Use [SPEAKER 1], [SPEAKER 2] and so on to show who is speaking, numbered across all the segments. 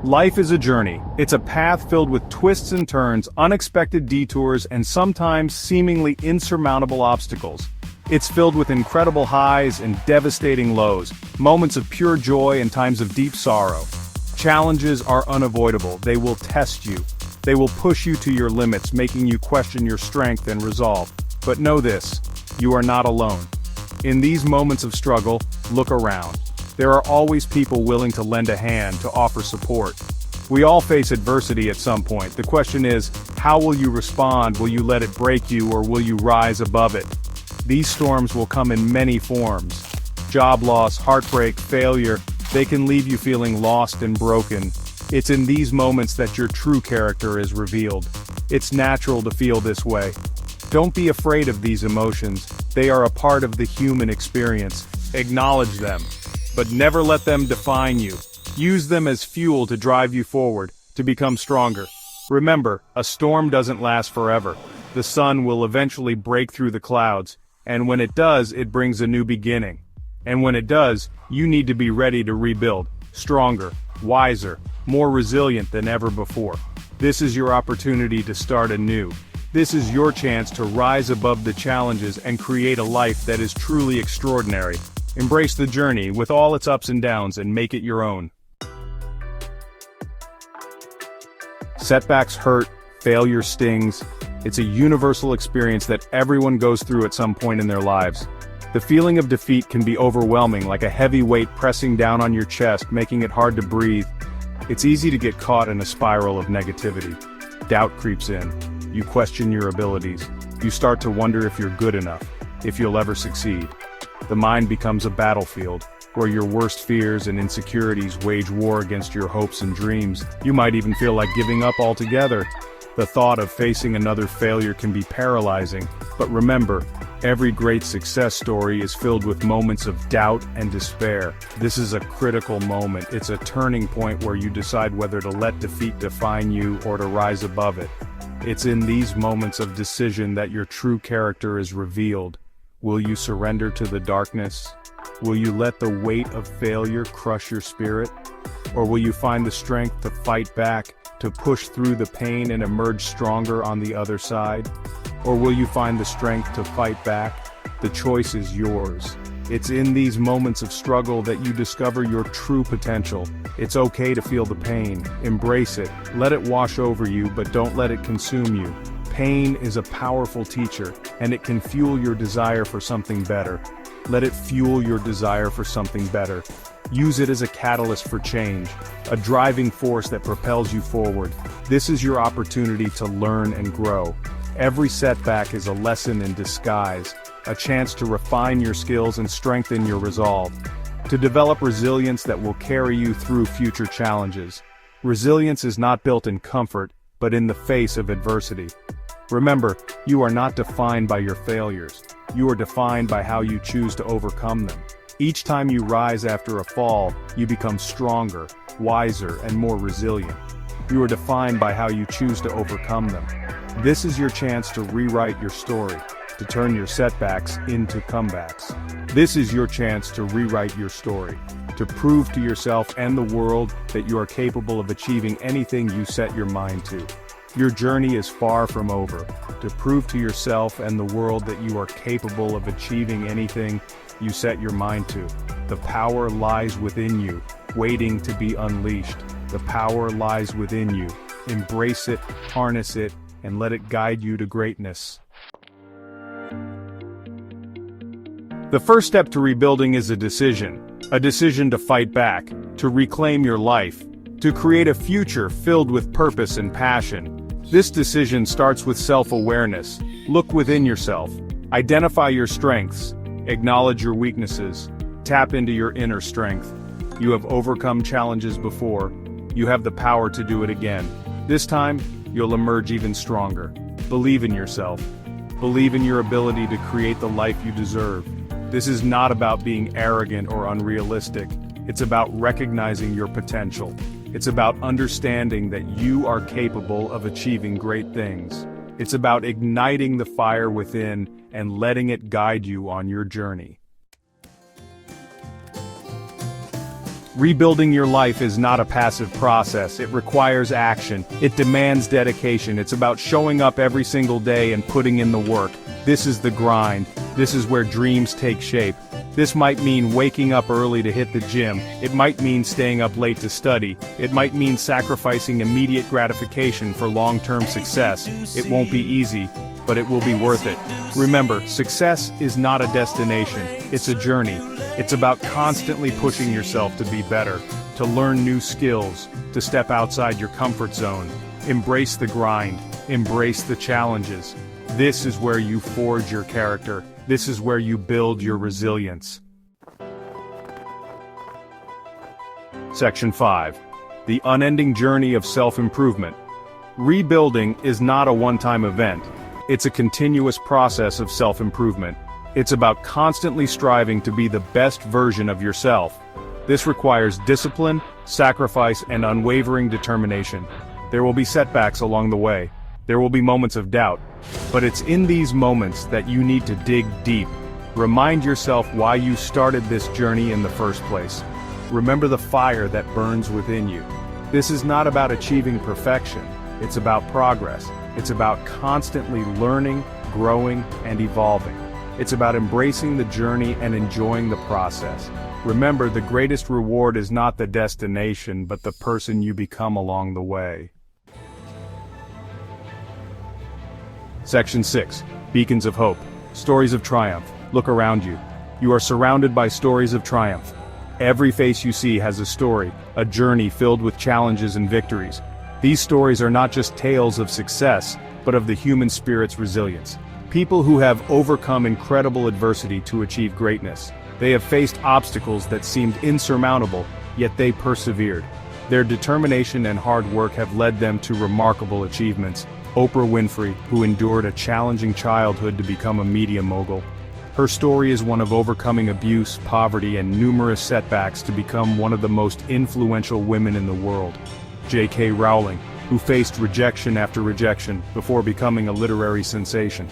[SPEAKER 1] Life is a journey. It's a path filled with twists and turns, unexpected detours, and sometimes seemingly insurmountable obstacles. It's filled with incredible highs and devastating lows, moments of pure joy and times of deep sorrow. Challenges are unavoidable. They will test you. They will push you to your limits, making you question your strength and resolve. But know this, you are not alone. In these moments of struggle, look around. There are always people willing to lend a hand, to offer support. We all face adversity at some point. The question is, how will you respond? Will you let it break you, or will you rise above it? These storms will come in many forms. Job loss, heartbreak, failure, they can leave you feeling lost and broken. It's in these moments that your true character is revealed. It's natural to feel this way. Don't be afraid of these emotions. They are a part of the human experience. Acknowledge them, but never let them define you. Use them as fuel to drive you forward, to become stronger. Remember, a storm doesn't last forever. The sun will eventually break through the clouds, and when it does, it brings a new beginning. And when it does, you need to be ready to rebuild, stronger, wiser, more resilient than ever before. This is your opportunity to start anew. This is your chance to rise above the challenges and create a life that is truly extraordinary. Embrace the journey with all its ups and downs and make it your own. Setbacks hurt, failure stings. It's a universal experience that everyone goes through at some point in their lives. The feeling of defeat can be overwhelming, like a heavy weight pressing down on your chest, making it hard to breathe. It's easy to get caught in a spiral of negativity. Doubt creeps in. You question your abilities. You start to wonder if you're good enough, if you'll ever succeed. The mind becomes a battlefield, where your worst fears and insecurities wage war against your hopes and dreams. You might even feel like giving up altogether. The thought of facing another failure can be paralyzing, but remember, every great success story is filled with moments of doubt and despair. This is a critical moment. It's a turning point where you decide whether to let defeat define you or to rise above it. It's in these moments of decision that your true character is revealed. Will you surrender to the darkness? Will you let the weight of failure crush your spirit? Or will you find the strength to fight back, to push through the pain and emerge stronger on the other side? Or will you find the strength to fight back? The choice is yours. It's in these moments of struggle that you discover your true potential. It's okay to feel the pain. Embrace it. Let it wash over you, but don't let it consume you. Pain is a powerful teacher, and it can fuel your desire for something better. Let it fuel your desire for something better. Use it as a catalyst for change, a driving force that propels you forward. This is your opportunity to learn and grow. Every setback is a lesson in disguise, a chance to refine your skills and strengthen your resolve, to develop resilience that will carry you through future challenges. Resilience is not built in comfort, but in the face of adversity. Remember, you are not defined by your failures. You are defined by how you choose to overcome them. Each time you rise after a fall, you become stronger, wiser, and more resilient. You are defined by how you choose to overcome them. This is your chance to rewrite your story, to turn your setbacks into comebacks. This is your chance to rewrite your story, to prove to yourself and the world that you are capable of achieving anything you set your mind to. Your journey is far from over. To prove to yourself and the world that you are capable of achieving anything you set your mind to. The power lies within you, waiting to be unleashed. The power lies within you. Embrace it, harness it, and let it guide you to greatness. The first step to rebuilding is a decision to fight back, to reclaim your life, to create a future filled with purpose and passion. This decision starts with self-awareness. Look within yourself. Identify your strengths. Acknowledge your weaknesses. Tap into your inner strength. You have overcome challenges before. You have the power to do it again. This time, you'll emerge even stronger. Believe in yourself. Believe in your ability to create the life you deserve. This is not about being arrogant or unrealistic. It's about recognizing your potential. It's about understanding that you are capable of achieving great things. It's about igniting the fire within and letting it guide you on your journey. Rebuilding your life is not a passive process. It requires action. It demands dedication. It's about showing up every single day and putting in the work. This is the grind. This is where dreams take shape. This might mean waking up early to hit the gym. It might mean staying up late to study. It might mean sacrificing immediate gratification for long-term success. It won't be easy, but it will be worth it. Remember, success is not a destination. It's a journey. It's about constantly pushing yourself to be better, to learn new skills, to step outside your comfort zone. Embrace the grind. Embrace the challenges. This is where you forge your character. This is where you build your resilience. Section 5. The unending journey of self-improvement. Rebuilding is not a one-time event. It's a continuous process of self-improvement. It's about constantly striving to be the best version of yourself. This requires discipline, sacrifice, and unwavering determination. There will be setbacks along the way. There will be moments of doubt. But it's in these moments that you need to dig deep. Remind yourself why you started this journey in the first place. Remember the fire that burns within you. This is not about achieving perfection. It's about progress. It's about constantly learning, growing, and evolving. It's about embracing the journey and enjoying the process. Remember, the greatest reward is not the destination, but the person you become along the way. Section 6. Beacons of Hope. Stories of triumph. Look around you. You are surrounded by stories of triumph. Every face you see has a story, a journey filled with challenges and victories. These stories are not just tales of success, but of the human spirit's resilience. People who have overcome incredible adversity to achieve greatness. They have faced obstacles that seemed insurmountable, yet they persevered. Their determination and hard work have led them to remarkable achievements. Oprah Winfrey, who endured a challenging childhood to become a media mogul. Her story is one of overcoming abuse, poverty, and numerous setbacks to become one of the most influential women in the world. J.K. Rowling, who faced rejection after rejection before becoming a literary sensation.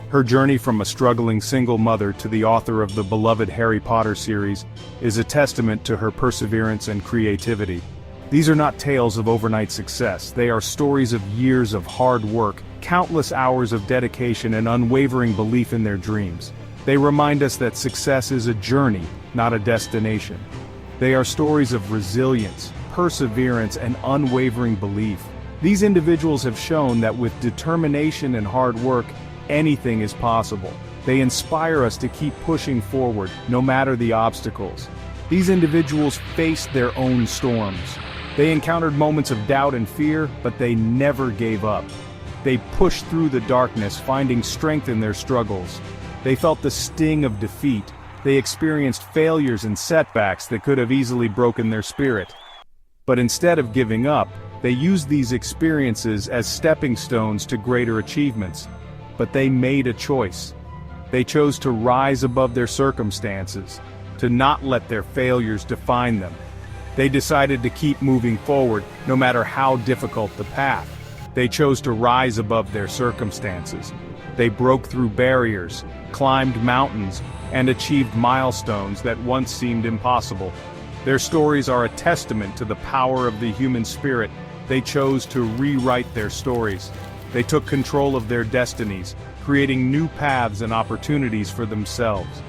[SPEAKER 1] Her journey from a struggling single mother to the author of the beloved Harry Potter series is a testament to her perseverance and creativity. These are not tales of overnight success. They are stories of years of hard work, countless hours of dedication, and unwavering belief in their dreams. They remind us that success is a journey, not a destination. They are stories of resilience, perseverance, and unwavering belief. These individuals have shown that with determination and hard work, anything is possible. They inspire us to keep pushing forward, no matter the obstacles. These individuals faced their own storms. They encountered moments of doubt and fear, but they never gave up. They pushed through the darkness, finding strength in their struggles. They felt the sting of defeat. They experienced failures and setbacks that could have easily broken their spirit. But instead of giving up, they used these experiences as stepping stones to greater achievements. But they made a choice. They chose to rise above their circumstances, to not let their failures define them. They decided to keep moving forward, no matter how difficult the path. They chose to rise above their circumstances. They broke through barriers, climbed mountains, and achieved milestones that once seemed impossible. Their stories are a testament to the power of the human spirit. They chose to rewrite their stories. They took control of their destinies, creating new paths and opportunities for themselves.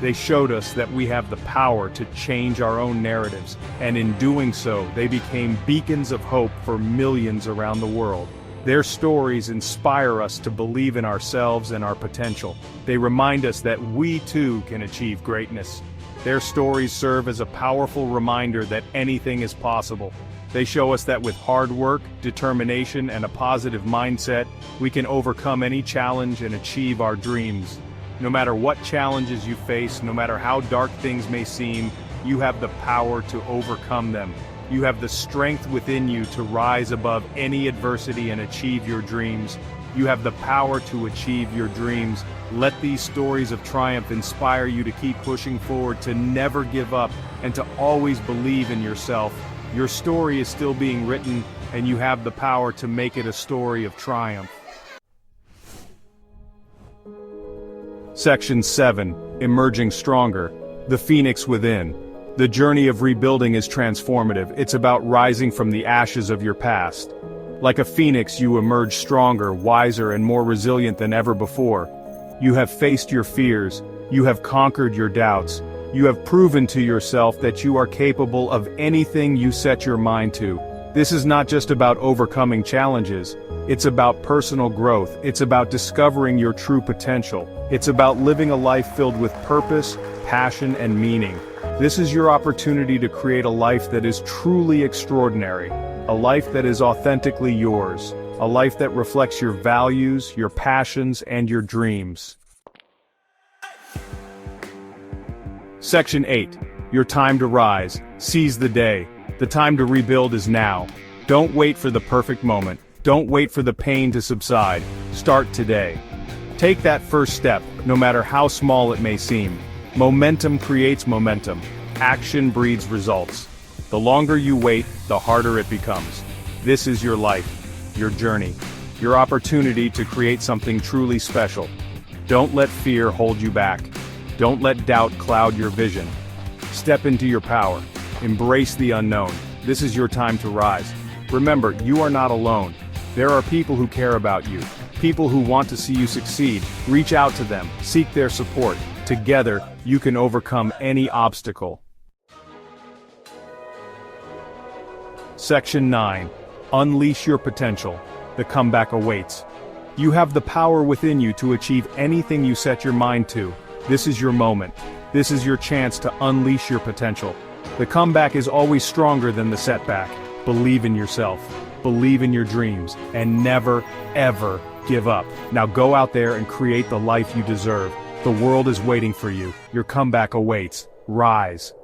[SPEAKER 1] They showed us that we have the power to change our own narratives, and in doing so, they became beacons of hope for millions around the world. Their stories inspire us to believe in ourselves and our potential. They remind us that we too can achieve greatness. Their stories serve as a powerful reminder that anything is possible. They show us that with hard work, determination, and a positive mindset, we can overcome any challenge and achieve our dreams. No matter what challenges you face, no matter how dark things may seem, you have the power to overcome them. You have the strength within you to rise above any adversity and achieve your dreams. You have the power to achieve your dreams. Let these stories of triumph inspire you to keep pushing forward, to never give up, and to always believe in yourself. Your story is still being written, and you have the power to make it a story of triumph. Section 7. Emerging Stronger. The Phoenix Within. The journey of rebuilding is transformative. It's about rising from the ashes of your past. Like a phoenix, you emerge stronger, wiser, and more resilient than ever before. You have faced your fears, you have conquered your doubts, you have proven to yourself that you are capable of anything you set your mind to. This is not just about overcoming challenges, it's about personal growth, it's about discovering your true potential, it's about living a life filled with purpose, passion, and meaning. This is your opportunity to create a life that is truly extraordinary, a life that is authentically yours, a life that reflects your values, your passions, and your dreams. Section 8. Your time to rise. Seize the day. The time to rebuild is now. Don't wait for the perfect moment. Don't wait for the pain to subside. Start today. Take that first step, no matter how small it may seem. Momentum creates momentum. Action breeds results. The longer you wait, the harder it becomes. This is your life, your journey, your opportunity to create something truly special. Don't let fear hold you back. Don't let doubt cloud your vision. Step into your power. Embrace the unknown. This is your time to rise. Remember, you are not alone. There are people who care about you. People who want to see you succeed. Reach out to them. Seek their support. Together, you can overcome any obstacle. Section 9. Unleash your potential. The comeback awaits. You have the power within you to achieve anything you set your mind to. This is your moment. This is your chance to unleash your potential. The comeback is always stronger than the setback. Believe in yourself. Believe in your dreams. And never, ever give up. Now go out there and create the life you deserve. The world is waiting for you. Your comeback awaits. Rise.